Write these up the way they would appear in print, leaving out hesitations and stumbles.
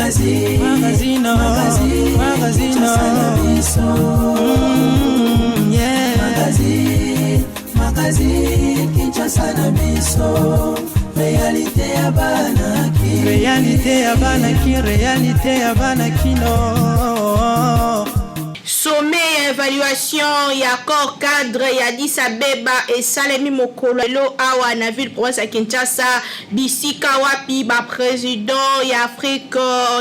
Magazine Kinshasa na biso. Réalité ya banaki. Réalité ya banaki. Réalité ya banakino. Sommet ya évaluation ya corps cadre ya Addis Abeba et Salemi Mokolo awa na ville province ya Kinshasa bisika wapi ba président ya Afrique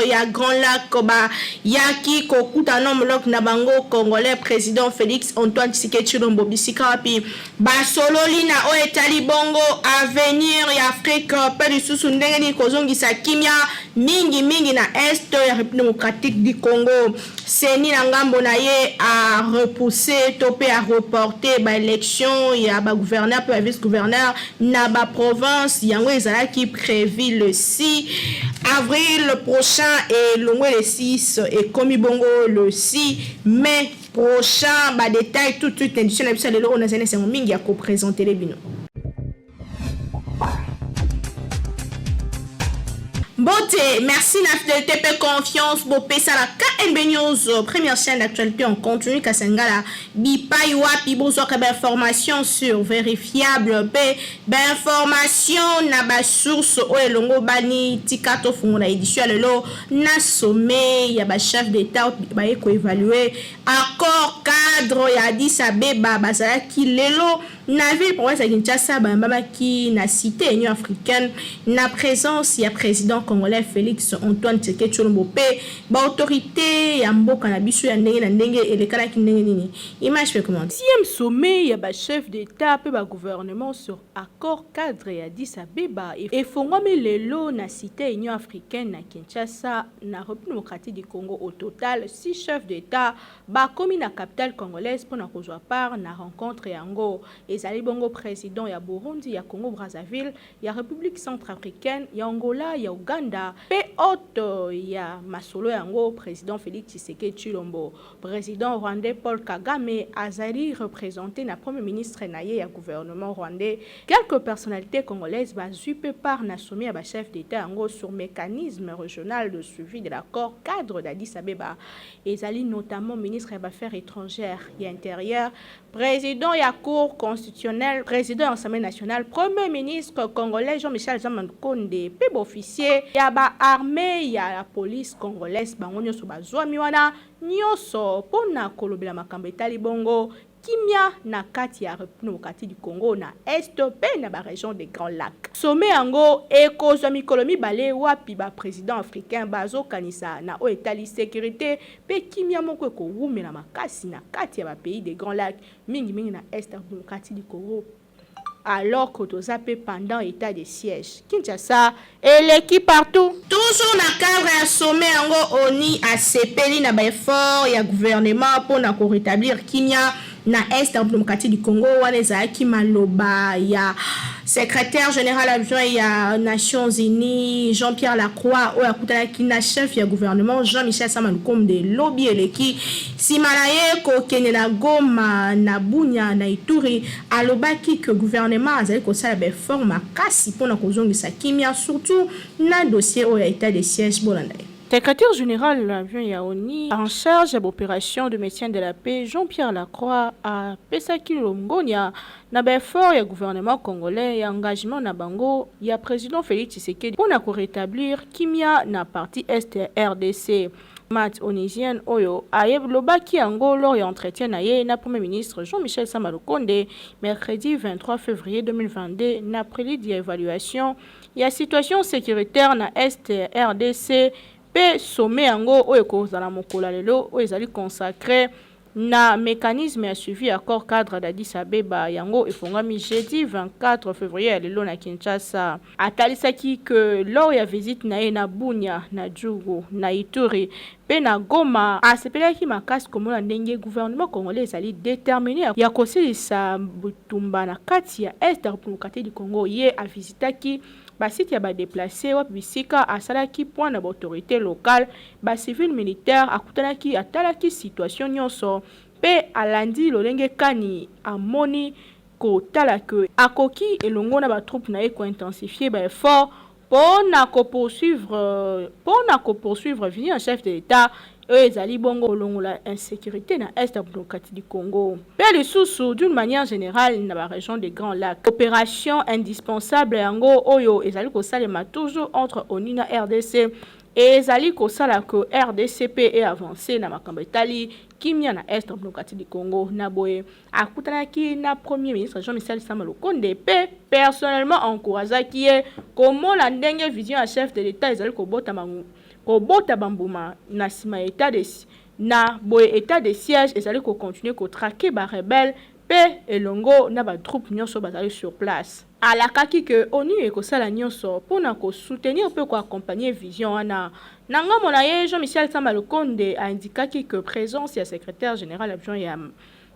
ya Grand Lac ba yaki kokuta nomolok na bango congolais président Félix Antoine Tshisekedi Tshilombo bisika wapi ba sololi na o etali bongo avenir ya Afrique pe lisusu ndenge ni kozongisa kimia mingi na est ya République démocratique du Congo. Seni na ngambo na ye a repoussé topé a reporter ba élection ya ba gouverneur pe vice gouverneur na ba province yango ezalaki prévu le 6 avril prochain et longwe le 6 et komi bongo le 6 mai prochain. Ba détail tout de suite indiqué na biso lelo on a zene sengo mingi ya ko présenter les bino. Beauté, merci la fidélité et confiance. Bopé ça la KNB News, première chaîne d'actualité en continu Kasengala. Bipai wapi bozo ka information sur vérifiable pe information na ba source o elongo bani tikato fungona édition lelo na sommet ya ba chef d'état ba eko évaluer accord cadre ya Addis Abeba bazala ki lelo na ville province ya Kinshasa bambama ki na cité Union africaine na présence ya président congolais Félix Antoine Tshisekedi Tshilombo pe ba autorité ya mboka na biso ya ndenge na ndenge elekala ki ndenge nini image fait comment 6e sommet ya ba chef d'état pe ba gouvernement sur accord cadre ya Addis Abeba et fongwami lelo na cité Union africaine na Kinshasa na République démocratique du Congo. Au total 6 chefs d'état ba komi na capitale congolaise pour na kozwa part na rencontre yango ezali bongo président ya Burundi ya Congo Brazzaville ya République centrafricaine ya Angola ya Uganda pe hôte ya masolo yango président Félix Tshisekedi Tshilombo. Président rwandais Paul Kagame azali représenté na premier ministre naye ya gouvernement rwandais. Quelques personnalités congolaises bazui pe par na sommet ya ba chef d'état yango sur mécanisme régional de suivi de l'accord cadre d'Addis Abeba. Ezali notamment ministre des Affaires étrangères et intérieures, président ya cour constitutionnelle, président de l'Assemblée nationale, premier ministre congolais Jean-Michel Zamankonde, pe officier ya ba armée ya la police congolaise bango nyoso bazwami wana nyoso pona kolobela makambo etali bongo kimia na kati ya République démocratique du Congo na est pe na ba région des Grands Lacs. Sommet yango ekozwa mikolo mibale wapi ba président africain bazo kanisa na o etali sécurité pe kimia moko ekowumela makasi na kati ya ba pays des Grands Lacs mingi na est démocratique du Congo. Alors que tu zappes pendant état de siège Kinshasa et l'équipe partout toujours na cadre ya sommet yango oni asepeli na ba effort ya gouvernement pour na ko rétablir kimia na est démocratique du Congo wana ezalaki maloba ya secrétaire général adjoint ya Nations Unies Jean-Pierre Lacroix oyo akutanaki na chef ya gouvernement Jean-Michel Samalukonde lobi eleki simana ye kokende na Goma na Bunia na Ituri alobaki que gouvernement azali kosala ba effort makasi mpona kozongisa kimia surtout na dossier oyo ya état de siège bolanda. Secrétaire général de l'avion Yaoni en charge de l'opération de maintien de la paix, Jean-Pierre Lacroix a pesaki longonia na befort ya gouvernement congolais et engagement na bango ya président Félix Tshisekedi pour na rétablir kimia na partie est RDC. Mat onisienne oyo ayeb lobaki yango lors ya entretien na ye na premier ministre Jean-Michel Samalukonde mercredi 23 février 2022 na prélude d'évaluation ya situation sécuritaire na est RDC. Pe sommet yango oyo kozala mokola lelo oyo ezali consacré na mécanisme ya suivi accord cadre d'Addis Abeba yango efongami jeudi 24 février lelo na Kinshasa. Atalisaki que lors ya visite na ye na Bunia na Djougou na Ituri pe na Goma asepelaki makasi komona ndenge gouvernement congolais ezali déterminé ya kosilisa butumba na kati ya est démocratique du Congo. Ye a visitaki basite ya ba déplacé wa bisika asalaki point na autorité locale ba civil militaire akutanaki atalaki situation nyonso pe alandi lolenge kani amoni ko talaka akoki elongo na ba troupe na ko intensifier ba effort pour poursuivre vice chef de l'État ezali bongo longola insécurité na est démocratique du Congo. Pe lisusu d'une manière générale na la région des Grands Lacs. Opération indispensable yango oyo ezali kosalema toujours entre ONU na RDC et ezali kosala que RDCP est avancé na makambo etali kimia na est démocratique du Congo na boye akutanaki na premier ministre Jean-Michel Sama Lukonde pe personnellement encourageaki comment la ndenge vision à chef de l'État ezali kobota bambuma na sima état de siège ezali ko continuer ko traquer ba rebelle pe elongo na ba troupe nyonso bazali sur place. Alakaki que ONU ekosala nyonso pona ko soutenir pe ko accompagner vision wana. Nanga monaye Jean-Michel Sama Lukonde a indiqué que présence ya secrétaire général adjoint ya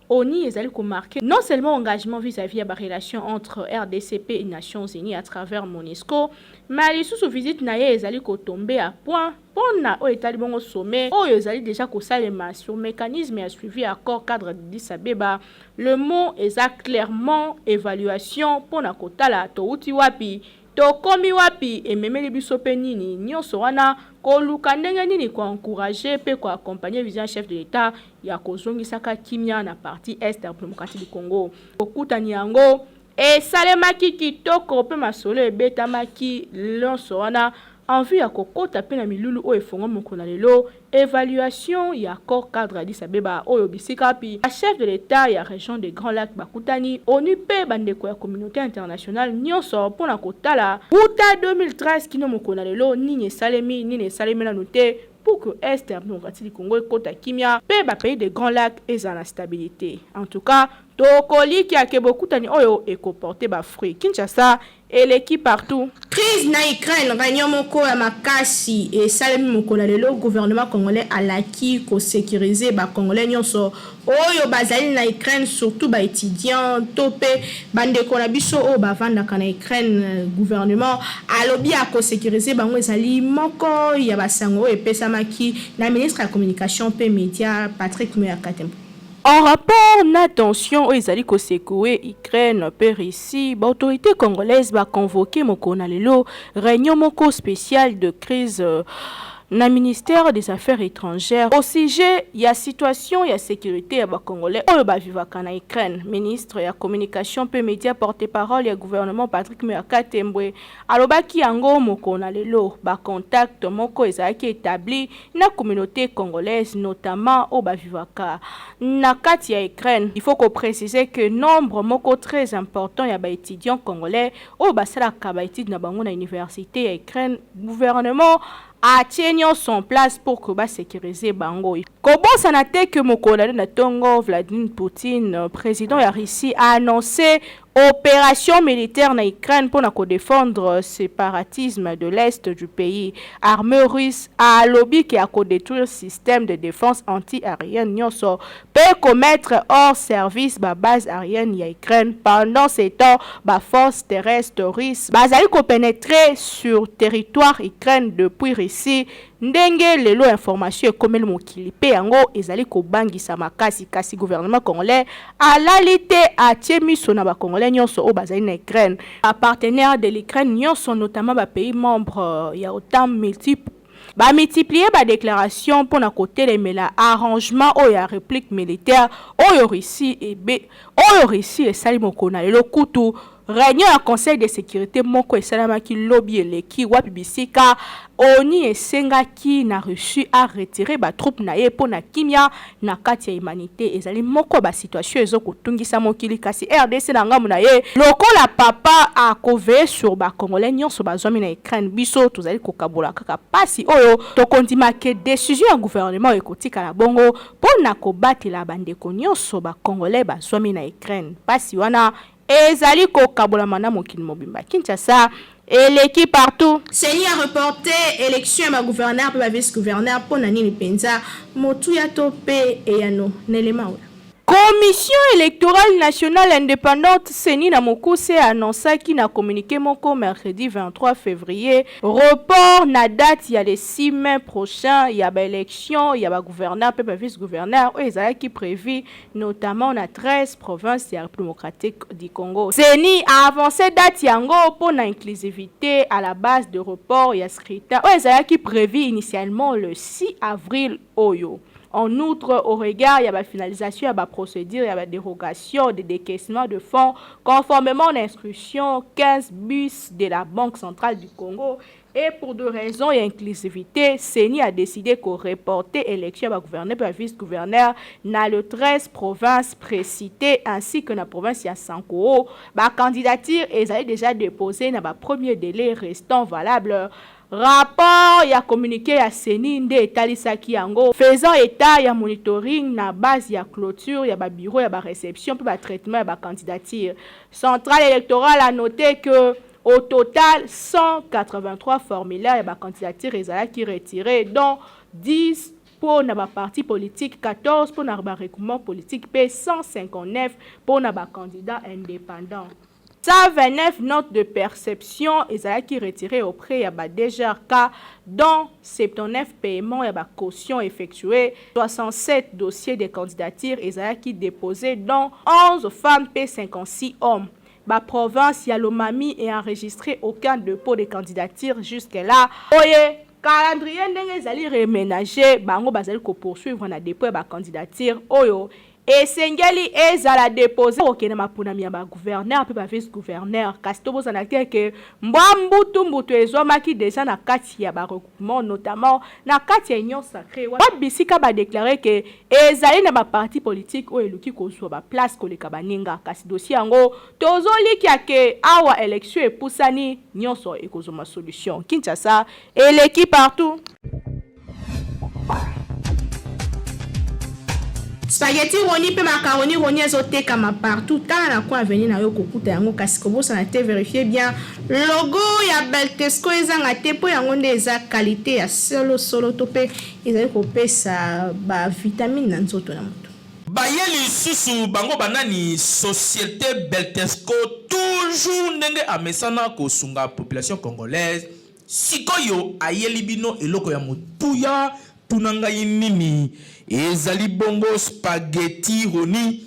ONU ezali ko marquer non seulement engagement vis-à-vis de la relation entre RDCP et Nations Unies à travers MONUSCO, mais sous visite na ye ezali ko tomber à point pona o etali bongo sommet o ezali déjà ko salema sur mécanisme et suivi accord cadre d'Addis Abeba. Le mot est clairement évaluation pona kotala to uti wapi to komi wapi ememeli biso pe nini nyonso wana koluka ndenge nini ko encourager pe ko accompagner vision chef de l'État ya kozongisaka kimia na partie est démocratique du Congo. Okutani yango e salemaki kitoko pe masolo ebetamaki lonso wana en vue ya kokota pe na milulu o efongo moko na lelo évaluation ya accord cadre d'Addis Abeba oyo bisika pi a chef de l'État ya région des Grands Lacs bakutani ONU pe bandeko ya communauté internationale nyonso pona kotala uta 2013 kino moko na lelo nini salemi na noté pour que Est démocratique du Congo ekota kimia pe ba pays des Grands Lacs eza na stabilité. En tout cas tokoli ki akebokutani oyo ekoporter ba fruit Kinshasa et l'équipe partout. Crise na Ukraine, réunion moko ya makasi et salemi moko na lelo gouvernement congolais alaki ko sécuriser ba congolais nyonso oyo bazali na Ukraine surtout ba étudiants topé bandeko na biso o bavandaka na Ukraine gouvernement alobi a ko sécuriser bango ezali moko ya basango epesamaki na ministre ya communication pe média Patrick Muyakatembo. En rapport n'attention aux Isaliko Sekoué, Ukraine, Russie, l'autorité congolaise va convoquer moko na lelo réunion moko spéciale de crise na ministère des Affaires étrangères au sujet ya situation ya sécurité ya ba congolais oyo ba vivaka na Ukraine. Ministre ya communication pe média porte-parole ya gouvernement Patrick Muyakatembo alobaki yango moko na lelo ba contact moko ezaki établi na communauté congolaise notamment o ba vivaka na kati ya Ukraine. Il faut qu'on précise que nombre moko très important ya ba étudiants congolais o ba sala ka ba études na bango na université ya Ukraine gouvernement a tenu son place pour que ba sécuriser bango. Kobo sanate que mokola na Tongo Vladimir Poutine, président de Russie, a annoncé opération militaire en Ukraine pour défendre le séparatisme de l'Est du pays. Armée russe a lobby qui a détruire le système de défense anti-aérienne nyonso peut commettre hors service la base aérienne en Ukraine. Pendant ces temps, la force terrestre russe a pénétré sur territoire Ukraine depuis Russie. Ndenge lelo information comme le mokili pe yango ezali ko bangisa makasi kasi gouvernement congolais a l'alité a tiemiso na ba congolais nyonso o bazali na Ukraine a partenaire de l'Ukraine nyonso notamment ba pays membres ya OTAN multiple ba multiplier ba déclaration pour na côté les mela arrangement o ya réplique militaire o Russie et sali moko na lelo kutu réunion à conseil de sécurité moko esalamaki lobby eleki wapi bisika oni esengaki na reçu à retirer ba troupe na ye pona kimia na kati ya humanité ezali moko ba situation ezokutungisa mokili kasi RDC na ngamu na ye lokola papa a kove sur ba congolais nyonso bazwami na Ukraine biso tozali kokabola kaka pasi oyo tokondima ke décision ya gouvernement ekotika na bongo pona kobatela bandeko nyonso ba congolais bazwami na Ukraine pasi wana ezali kokabola mana mokili mobimba Kinshasa et l'équipe partout. Seigneur a reporté élection à gouverneur et vice-gouverneur pour Nani Penza Motuya Topé et Yano Nelema. Commission électorale nationale indépendante CENI na Mokuse annonça qu'il n'a communiqué moko mercredi 23 février report na date il y a le 6 mai prochain il y a élection il y a gouverneur pe vice-gouverneur qui prévu notamment na 13 provinces de la République démocratique du Congo. CENI a avancé date yango pour l'inclusivité à la base de report il y a scrutin qui prévu initialement le 6 avril oyo. En outre, au regard, il y a la finalisation, il y a la procédure, il y a la dérogation de décaissement de fonds conformément à l'instruction 15 bis de la Banque centrale du Congo. Et pour deux raisons et inclusivité, CENI a décidé qu'on reportait l'élection à gouverneur et vice-gouverneur dans les 13 provinces précitées ainsi que dans la province de Sankoro. La candidature est déjà déposée dans le premier délai restant valable. Rapport ya communiqué ya CENI nde etalisaki yango faisant état ya monitoring na base ya clôture ya ba bureau ya ba réception puis ba traitement ya ba candidature. Centrale électorale a noté que au total 183 formulaires ya ba candidature ezalaki retirés dont 10 pour na ba parti politique, 14 pour na ba regroupement politique et 159 pour na ba candidat indépendant. 129 notes de perception qui retirées auprès de DGRK, dont 79 paiements et caution effectués, 67 dossiers de candidature qui déposés, dont 11 femmes et 56 hommes. La province Yalomami est enregistré aucun dépôt de candidature jusque-là. Oye, calendrier ndenge reménagé, bango bazali ko poursuivre na dépôt de candidature. Oyo. Et Sengeli ezala déposé okene mapunami ya ba gouverneur pe ba vice gouverneur kastobo zanake ke mbutu ezomaki déjà na kati ya ba regroupement notamment na kati ya union sacrée wa bisika ba déclarer que ezali na ba parti politique o eluki kozwa ba place koleka baninga kasi dossier yango tozoliki ke awa élection epusani nyonso ekozoma solution Kinshasa et l'équipe partout. Spaghetti roni pe macaroni roni ezoteka ma partout tant na quoi venir na yo kokuta yango kasi ko bosa na te vérifier bien logo ya Beltesco ezanga te po yango nde eza qualité ya solo to pe ezali ko pesa ba vitamine na nzoto na moto. Bayeli susu bango banani société Beltesco toujours ndenge amesana ko sunga population congolaise sikoyo ayeli bino eloko ya motuya tunanga yinini ezali bongo spaghetti roni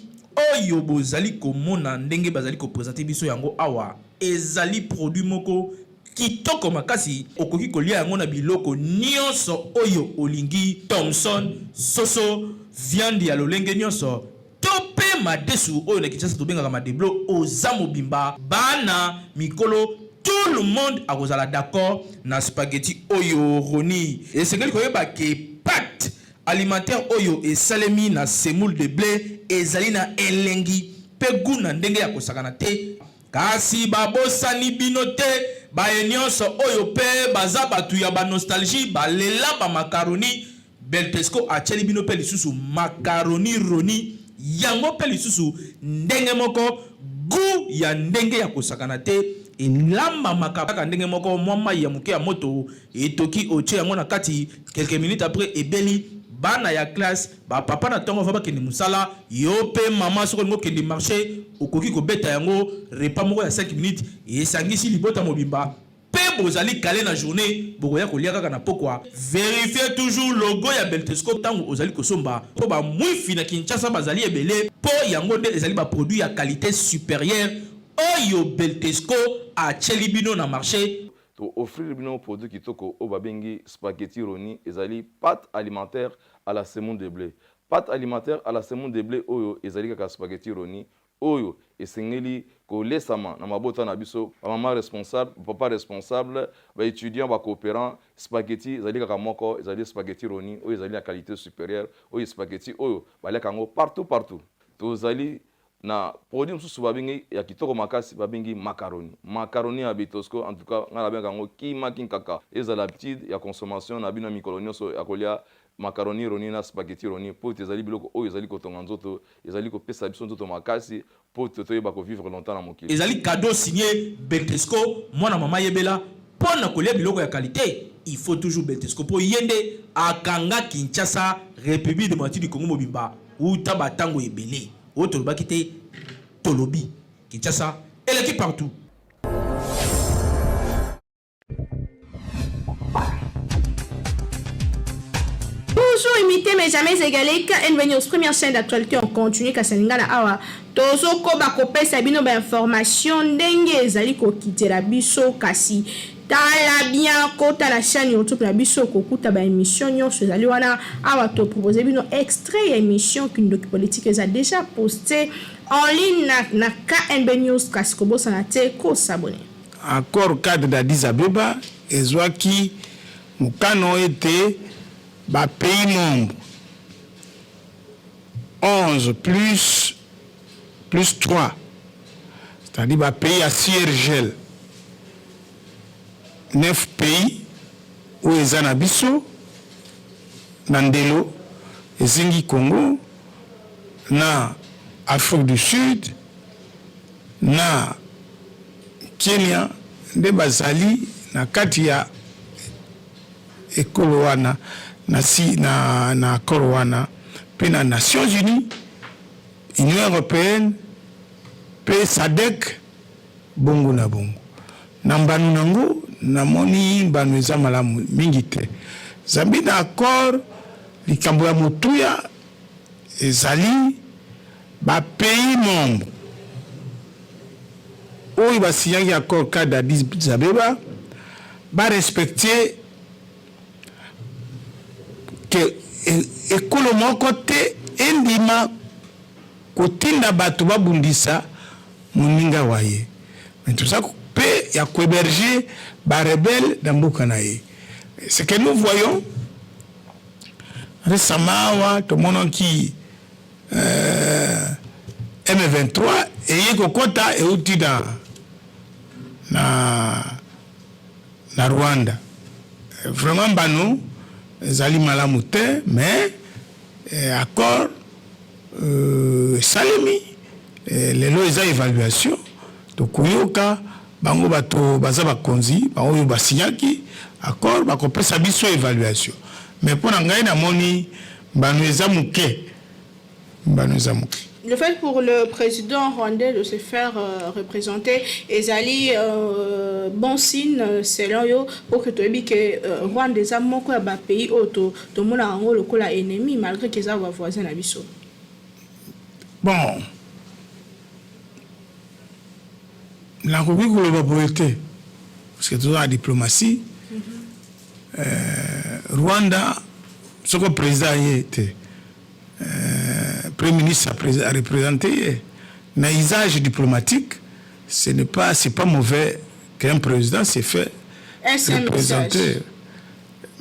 oyo bozali komona ndenge bazali ko présenter biso yango awa ezali produit moko kitoko makasi okoki kolia yango na biloko nyonso oyo olingi Thomson soso viande ya lolenge nyonso tope madesu oyo na Kinshasa tobengaka madeblo oza mobimba bana mikolo tout le monde a kozala d'accord na spaghetti oyo roni esengeli koyeba ke pâte alimentaire oyo esalemi na semoule de blé ezali na elengi pe guna ndenge ya kosakana te kasi babosani bino te baye nyonso oyo pe baza batu ya ba nostalgie balela ba macaroni Beltesco acheli bino pe lisusu macaroni roni yango pe lisusu ndenge moko gu ya ndenge ya kosakana te elamba makaka ndenge moko mwama ya muke ya moto etoki oche yango na kati quelques minutes après ebeli bana ya classe ba papa na tongo va bakende musala yo pe mama soko ngo kende marché okoki ko beta yango repas moko ya 5 minutes esangisi libota mobimba pe bozali kale na journée bokoya kolia kaka na pokwa vérifiez toujours logo ya Beltesco tango ozali kosomba po ba mwifi na Kinshasa bazali ebele po yango nde ezali ba produit ya qualité supérieure oyo Beltesco a chelibino na marché to offrir bino produit kitoko o babengi spaghetti roni ezali pâte alimentaire à la semoule de blé. Pâte alimentaire à la semoule de blé oyo ezali kaka spaghetti roni oyo esengeli ko lesama na mabota na biso maman responsable papa responsable ba étudiant ba coopérant spaghetti ezali kaka moko ezali spaghetti roni oyo ezali la qualité supérieure oyo spaghetti oyo baleka ngo partout tozali na produit mususu babengi ya kitoko makasi babengi macaroni ya Beltesco en tout cas ngala benga ngo kima kinkaka ezala l'habitude ya consommation na bino mikolo nyonso ya kolia macaroni roni na spaghetti roni po ezali biloko oyo ezali kotonga nzoto ezali kopesa biso nzoto makasi po toyeba ko vivre longtemps na mokili ezali cadeau signé Beltesco mwana mama yebela pona kolia biloko ya qualité il faut toujours Beltesco po yende akanga Kinshasa République démocratique du Congo mobimba uta batango ebele oto ba kité tolobi Kinshasa et l'équipe partout. Toujours imité mais jamais égalé KNB News première chaîne d'actualité on continue Kaseningala awa tozo ko ba kopesa bino ba information ndenge ezali ko kitela biso kasi tala bien kota la chaîne YouTube na biso ko kuta ba émission nyonso ezali wana awa to proposer bino extrait émission qu'une doc politique a déjà posté en ligne na KNB News kasi ko bosana te ko s'abonner. Accord cadre d'Addis Abeba ezwaki mukano ete ba pays membre 11 plus 3, c'est-à-dire ba pays à CIRGL 9 pays où ezana biso Nandelo ezingi Congo na Afrique du Sud na Kenya nde bazali na kati ya ekolo wana na akoro wana pe na Nations Unies, Union Européenne pe SADC bongo na bongo na mbanu nango namoni mbanu eza malamu mingi te zambi na accord likambo ya motuya ezali ba pays membre oyo basinyaki accord cadre d'Addis Abeba ba respecter que ekolo moko te endima kotinda bato babundisa moninga waye mais tout ça pe ya kohéberger ba rebelle dans mboka na ye. Ce que nous voyons récemment tout le monde qui M23 et kokota et outi na Rwanda vraiment banu ezali malamu te mais accord salimi lelo eza évaluation to kuyoka bango bato baza bakonzi bango basinyaki accord bakopesa biso évaluation mais pona ngai na moni banu eza muke. Le fait pour le président rwandais de se faire représenter ezali bon signe selon yo pour que tu que Rwanda eza moko ya ba pays auto to mona ngo lokola ennemi malgré que ça va voisin na biso. Bon, la République de la parce que toujours la diplomatie, Rwanda, ce que le président était, Premier ministre a représenté, dans l'usage diplomatique, c'est pas mauvais qu'un président s'est fait représenter.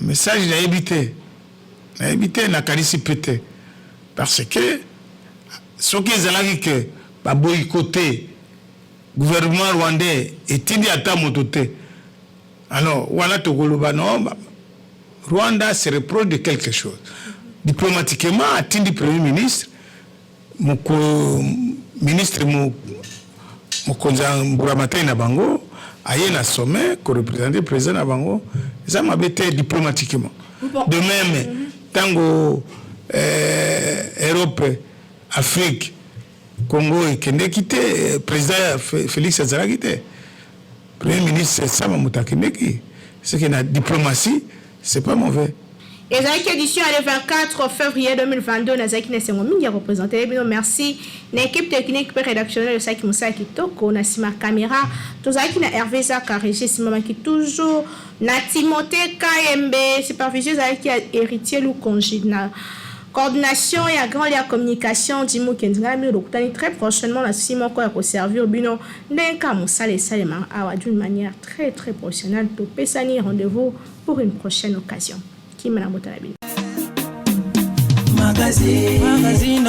Message n'a évité, n'a qualifié pété. Parce que ce qu'ils ont dit que ba boycotter gouvernement rwandais est dit à ta mototé. Alors, voilà Togoloba non, Rwanda se reproche de quelque chose. Diplomatiquement, atteint Premier ministre, mon ministre Mokonza Mburamatei na bango, aye na sommet, ko représenter le président na bango, ça m'a bêté diplomatiquement. De même, tango Europe, Afrique, Congo et Kenya quitté, président Félix Azara quitté. Premier ministre Sama Moutakendeki. C'est que la diplomatie, c'est pas mauvais. Et avec l'édition le 24 février 2022, Nazaki Nessengo Mingi a représenté. Merci. L'équipe technique et rédactionnelle de Saki Moussa Kitoko, Nassima Caméra, Tozaki na Hervé Zaka, Régis Maman qui toujours, na Timothée KMB, superviseur qui a héritier ou congénal. Coordination et la communication Dimo Kenzanga très prochainement la Simon quoi pour servir bino n'enka Moussa les Salema d'une manière très très professionnelle pour Pessani rendez-vous pour une prochaine occasion. Qui me la monte la bille. Magazine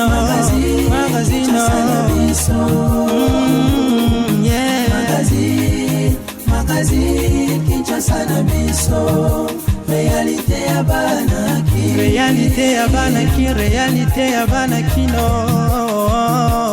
Kinshasa na biso réalité ya banaki réalité ya banaki no